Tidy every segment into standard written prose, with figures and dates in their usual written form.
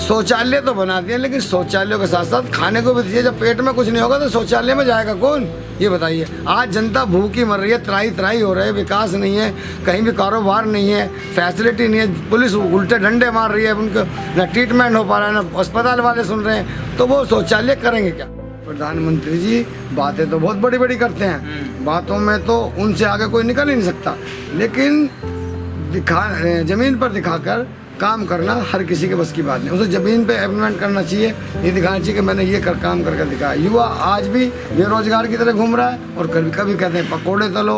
शौचालय तो बना दिए, लेकिन शौचालयों के साथ साथ खाने को भी दिए। जब पेट में कुछ नहीं होगा तो शौचालय में जाएगा कौन, ये बताइए। आज जनता भूखी मर रही है, त्राही त्राही हो रहे हैं, विकास नहीं है, कहीं भी कारोबार नहीं है, फैसिलिटी नहीं है, पुलिस उल्टे डंडे मार रही है, उनको ना ट्रीटमेंट हो पा रहा है, ना अस्पताल वाले सुन रहे हैं, तो वो शौचालय करेंगे क्या। प्रधानमंत्री जी बातें तो बहुत बड़ी बड़ी करते हैं, बातों में तो उनसे आगे कोई निकल ही नहीं सकता, लेकिन जमीन पर दिखाकर काम करना हर किसी के बस की बात नहीं। उसे ज़मीन पे इम्प्लीमेंट करना चाहिए, ये दिखाना चाहिए कि मैंने ये काम करके दिखाया। युवा आज भी बेरोजगार की तरह घूम रहा है, और कभी कहते हैं पकोड़े तलो,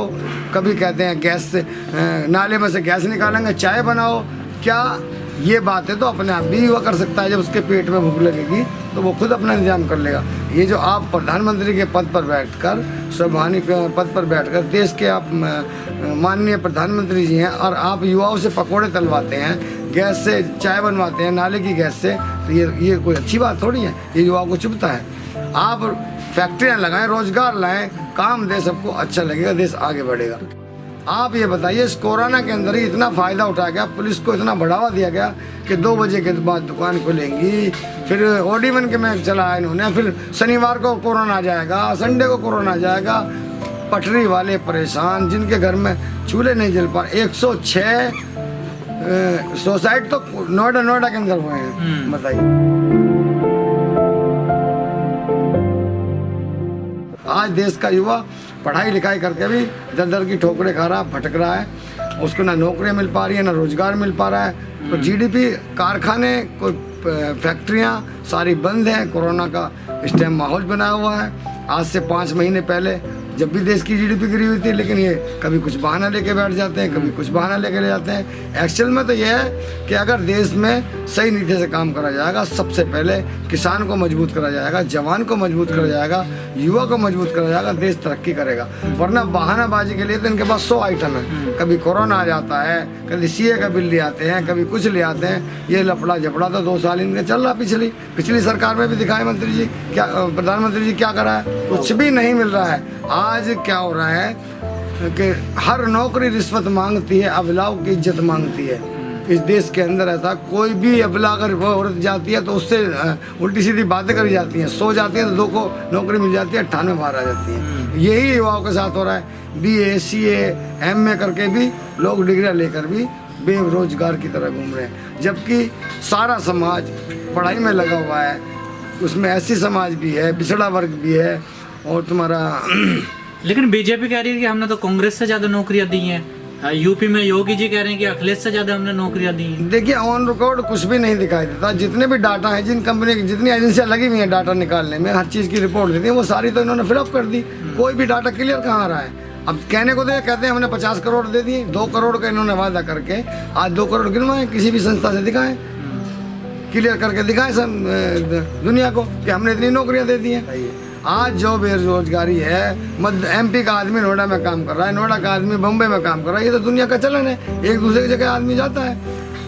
कभी कहते हैं गैस से नाले में से गैस निकालेंगे, चाय बनाओ। क्या ये बातें तो अपने आप भी युवा कर सकता है। जब उसके पेट में भूख लगेगी तो वो खुद अपना इंतजाम कर लेगा। ये जो आप प्रधानमंत्री के पद पर बैठकर, संवैधानिक पद पर बैठकर देश के आप माननीय प्रधानमंत्री जी हैं, और आप युवाओं से पकोड़े तलवाते हैं, गैस से चाय बनवाते हैं नाले की गैस से, तो ये कोई अच्छी बात थोड़ी है। ये युवाओं को चुभता है। आप फैक्ट्रियाँ लगाएं, रोजगार लाएं, काम दे सबको, अच्छा लगेगा, देश आगे बढ़ेगा। आप ये बताइए, इस कोरोना के अंदर ही इतना फ़ायदा उठाया गया, पुलिस को इतना बढ़ावा दिया गया कि 2 बजे के बाद दुकान खुलेंगी, फिर ओडी1 के में चलाया इन्होंने, फिर शनिवार को कोरोना आ जाएगा, संडे को कोरोना आ जाएगा। पटरी वाले परेशान, जिनके घर में चूल्हे नहीं जल पा रहे। 106 सुसाइड तो नोएडा के अंदर हुए हैं, बताइए। आज देश का युवा पढ़ाई लिखाई करके भी दर की ठोकरें खा रहा, भटक रहा है, उसको ना नौकरियां मिल पा रही है, ना रोजगार मिल पा रहा है। तो जीडीपी, कारखाने, कोई फैक्ट्रियां सारी बंद हैं। कोरोना का इस टाइम माहौल बना हुआ है। आज से 5 महीने पहले जब भी देश की जीडीपी गिरी हुई थी, लेकिन ये कभी कुछ बहाना लेके बैठ जाते हैं, कभी कुछ बहाना लेके ले जाते हैं। एक्चुअल में तो ये है कि अगर देश में सही नीति से काम करा जाएगा, सबसे पहले किसान को मजबूत करा जाएगा, जवान को मजबूत करा जाएगा, युवा को मजबूत करा जाएगा, देश तरक्की करेगा। वरना बहानाबाजी के लिए तो इनके पास 100 आइटम है। कभी कोरोना आ जाता है, कभी सीए का बिल ले आते हैं, कभी कुछ ले आते हैं। ये लफड़ा झपड़ा तो 2 साल इनके चल रहा। पिछली सरकार में भी दिखाए मंत्री जी, क्या प्रधानमंत्री जी क्या करा है, कुछ भी नहीं मिल रहा है। आज क्या हो रहा है कि हर नौकरी रिश्वत मांगती है, अबलाओं की इज्जत मांगती है। इस देश के अंदर ऐसा कोई भी अबला अगर वो औरत जाती है तो उससे उल्टी सीधी बातें करी जाती हैं, सो जाती है तो 2 को नौकरी मिल जाती है, 98 बाहर आ जाती है। यही युवाओं के साथ हो रहा है। BA CA MA करके भी लोग डिग्रियाँ लेकर भी बेरोजगार की तरह घूम रहे हैं, जबकि सारा समाज पढ़ाई में लगा हुआ है। उसमें ऐसी समाज भी है, पिछड़ा वर्ग भी है, और तुम्हारा लेकिन बीजेपी कह रही है कि हमने तो कांग्रेस से ज्यादा नौकरियां दी हैं। यूपी में योगी जी कह रहे हैं कि अखिलेश से ज्यादा हमने नौकरियां दी हैं। देखिए, ऑन रिकॉर्ड कुछ भी नहीं दिखाई देता। जितने भी डाटा हैं, जिन कंपनी की जितनी एजेंसियां लगी हुई हैं डाटा निकालने में, हर चीज़ की रिपोर्ट देती है, वो सारी तो इन्होंने फिलअप कर दी। कोई भी डाटा क्लियर कहाँ आ रहा है। अब कहने को तो कहते हैं हमने 50 करोड़ दे दिए, 2 करोड़ का इन्होंने वादा करके आज 2 करोड़ गिनवाएं, किसी भी संस्था से दिखाएं, क्लियर करके दिखाएं दुनिया को कि हमने इतनी नौकरियां दे दी हैं। आज जो बेरोजगारी है, MP का आदमी नोएडा में काम कर रहा है, नोएडा का आदमी बम्बई में काम कर रहा है, ये तो दुनिया का चलन है। एक दूसरे की जगह आदमी जाता है,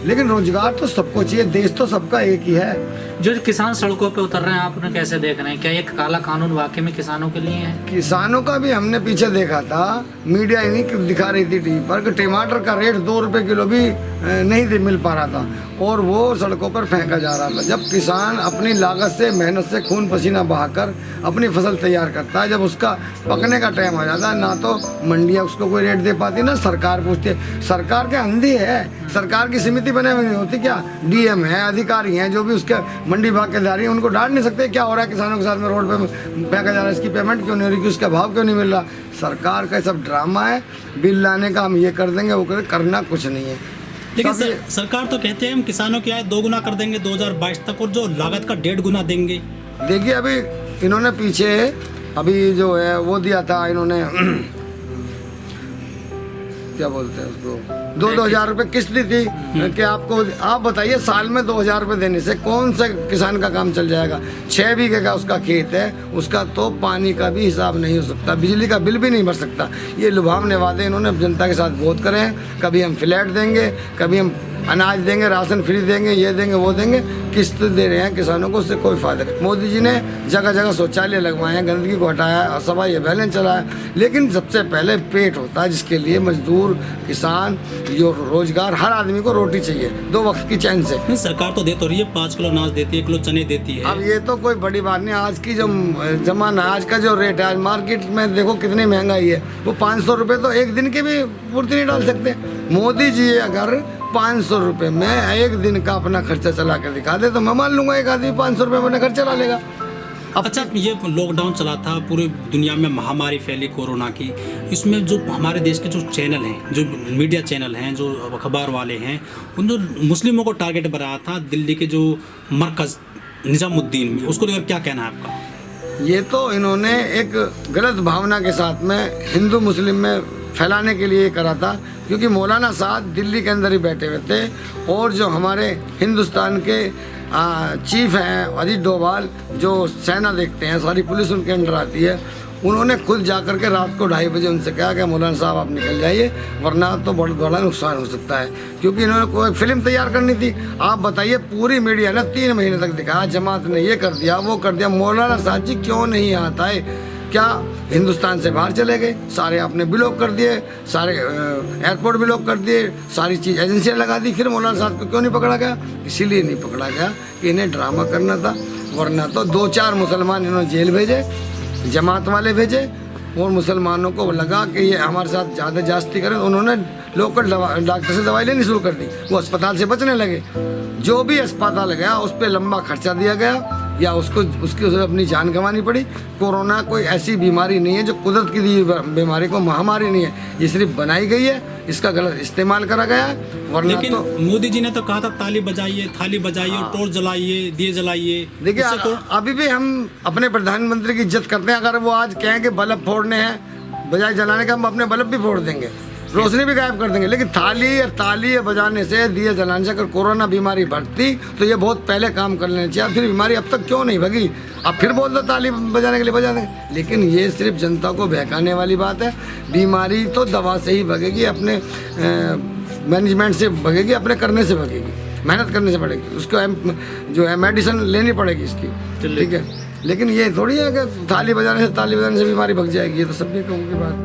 लेकिन रोजगार तो सबको चाहिए। देश तो सबका एक ही है। जो किसान सड़कों पे उतर रहे हैं, आप उन्हें कैसे देख रहे हैं? क्या एक काला कानून वाकई में किसानों के लिए है? किसानों का भी हमने पीछे देखा था, मीडिया ही नहीं दिखा रही थी टीवी पर कि टमाटर का रेट 2 रुपये किलो भी नहीं मिल पा रहा था, और वो सड़कों पर फेंका जा रहा था। जब किसान अपनी लागत से, मेहनत से, खून पसीना बहाकर अपनी फसल तैयार करता है, जब उसका पकने का टाइम आ जाता है, ना तो मंडियाँ उसको कोई रेट दे पाती, ना सरकार पूछती है। सरकार क्या अंधी है? सरकार की समिति बने हुई नहीं होती क्या? DM है, अधिकारी हैं, जो भी उसके मंडी भागीदारी है, उनको डांट नहीं सकते क्या हो रहा है किसानों के साथ में, रोड पे फेंका जा रहा है, इसकी पेमेंट क्यों नहीं हो रही, उसका भाव क्यों नहीं मिल रहा? सरकार का सब ड्रामा है। बिल लाने का हम ये कर देंगे, वो करना कुछ नहीं है। लेकिन सरकार तो कहते हैं हम किसानों की आय 2 गुना कर देंगे 2022 तक, और जो लागत का 1.5 गुना देंगे। देखिए, अभी इन्होंने पीछे अभी जो है वो दिया था, इन्होंने क्या बोलते हैं उसको, 2-2 हज़ार रुपये किस्त दी थी कि आपको। आप बताइए, साल में 2 हज़ार रुपये देने से कौन सा किसान का काम चल जाएगा? 6 बीघे का उसका खेत है, उसका तो पानी का भी हिसाब नहीं हो सकता, बिजली का बिल भी नहीं भर सकता। ये लुभावने वादे इन्होंने जनता के साथ बहुत करे हैं। कभी हम फ्लैट देंगे, कभी हम अनाज देंगे, राशन फ्री देंगे, ये देंगे, वो देंगे, किस्त दे रहे हैं किसानों को, उससे कोई फायदा नहीं। मोदी जी ने जगह जगह शौचालय लगवाए हैं, गंदगी को हटाया, सफाई अभियान चलाया, लेकिन सबसे पहले पेट होता है जिसके लिए मजदूर, किसान, यो रोजगार, हर आदमी को रोटी चाहिए 2 वक्त की चैन से। नहीं, सरकार तो दे तो रही है, 5 किलो अनाज देती है, 1 किलो चने देती है। अब ये तो कोई बड़ी बात नहीं। आज की जो जमाना, आज का जो रेट है, आज मार्केट में देखो कितनी महंगाई है। वो 500 रुपये तो एक दिन के भी पूर्ति नहीं डाल सकते। मोदी जी अगर 500 रुपये में एक दिन का अपना खर्चा चला कर दिखा दे तो मैं मान लूंगा एक आदमी 500 रुपये में अपना खर्चा चला लेगा। अच्छा, ये लॉकडाउन चला था, पूरी दुनिया में महामारी फैली कोरोना की, इसमें जो हमारे देश के जो चैनल हैं, जो मीडिया चैनल हैं, जो अखबार वाले हैं, उन जो मुस्लिमों को टारगेट बनाया था, दिल्ली के जो मरकज़ निज़ामुद्दीन में, उसको लेकर क्या कहना है आपका? ये तो इन्होंने एक गलत भावना के साथ में हिंदू मुस्लिम में फैलाने के लिए करा था, क्योंकि मौलाना साहब दिल्ली के अंदर ही बैठे हुए थे और जो हमारे हिंदुस्तान के चीफ हैं अजीत डोभाल, जो सेना देखते हैं, सारी पुलिस उनके अंडर आती है, उन्होंने खुद जा कर के रात को 2:30 बजे उनसे कहा कि मौलाना साहब आप निकल जाइए वरना तो बहुत बड़ा नुकसान हो सकता है, क्योंकि इन्होंने कोई फिल्म तैयार करनी थी। आप बताइए, पूरी मीडिया ने 3 महीने तक दिखाया जमात ने ये कर दिया, वो कर दिया। मौलाना साहब जी क्यों नहीं आता है? क्या हिंदुस्तान से बाहर चले गए? सारे आपने ब्लॉक कर दिए, सारे एयरपोर्ट ब्लॉक कर दिए, सारी चीज़ एजेंसियाँ लगा दी। फिर मौलाना साहब को क्यों नहीं पकड़ा गया? इसीलिए नहीं पकड़ा गया कि इन्हें ड्रामा करना था, वरना तो 2-4 मुसलमान इन्होंने जेल भेजे, जमात वाले भेजे, और मुसलमानों को लगा कि ये हमारे साथ ज़्यादा जास्ती करें, उन्होंने लोकल डॉक्टर से दवाई लेनी शुरू कर दी। वो अस्पताल से बचने लगे। जो भी अस्पताल गया उस पर लंबा खर्चा दिया गया या उसकी अपनी जान गंवानी पड़ी। कोरोना कोई ऐसी बीमारी नहीं है जो कुदरत की दी बीमारी, को महामारी नहीं है, ये सिर्फ बनाई गई है, इसका गलत इस्तेमाल करा गया है। वरना लेकिन तो मोदी जी ने तो कहा था ताली बजाइए, थाली बजाइए, टोर्च जलाइए, दिए जलाइए। देखिए, अभी भी हम अपने प्रधानमंत्री की इज्जत करते हैं। अगर वो आज कहें कि बल्ब फोड़ने हैं, बजाय जलाने के हम अपने बल्ब भी फोड़ देंगे, रोशनी भी गायब कर देंगे। लेकिन ताली बजाने से, दिए जलाने से अगर कोरोना बीमारी बढ़ती तो ये बहुत पहले काम कर लेना चाहिए। फिर बीमारी अब तक क्यों नहीं भगी? अब फिर बोल दो ताली बजाने के लिए बजा देंगे। लेकिन ये सिर्फ जनता को बहकाने वाली बात है। बीमारी तो दवा से ही भगेगी, अपने मैनेजमेंट से भगेगी, अपने करने से भगेगी, मेहनत करने से पड़ेगी, उसको जो है मेडिसिन लेनी पड़ेगी इसकी, ठीक है। लेकिन ये थोड़ी है कि ताली बजाने से बीमारी भग जाएगी। ये तो सभी की बात।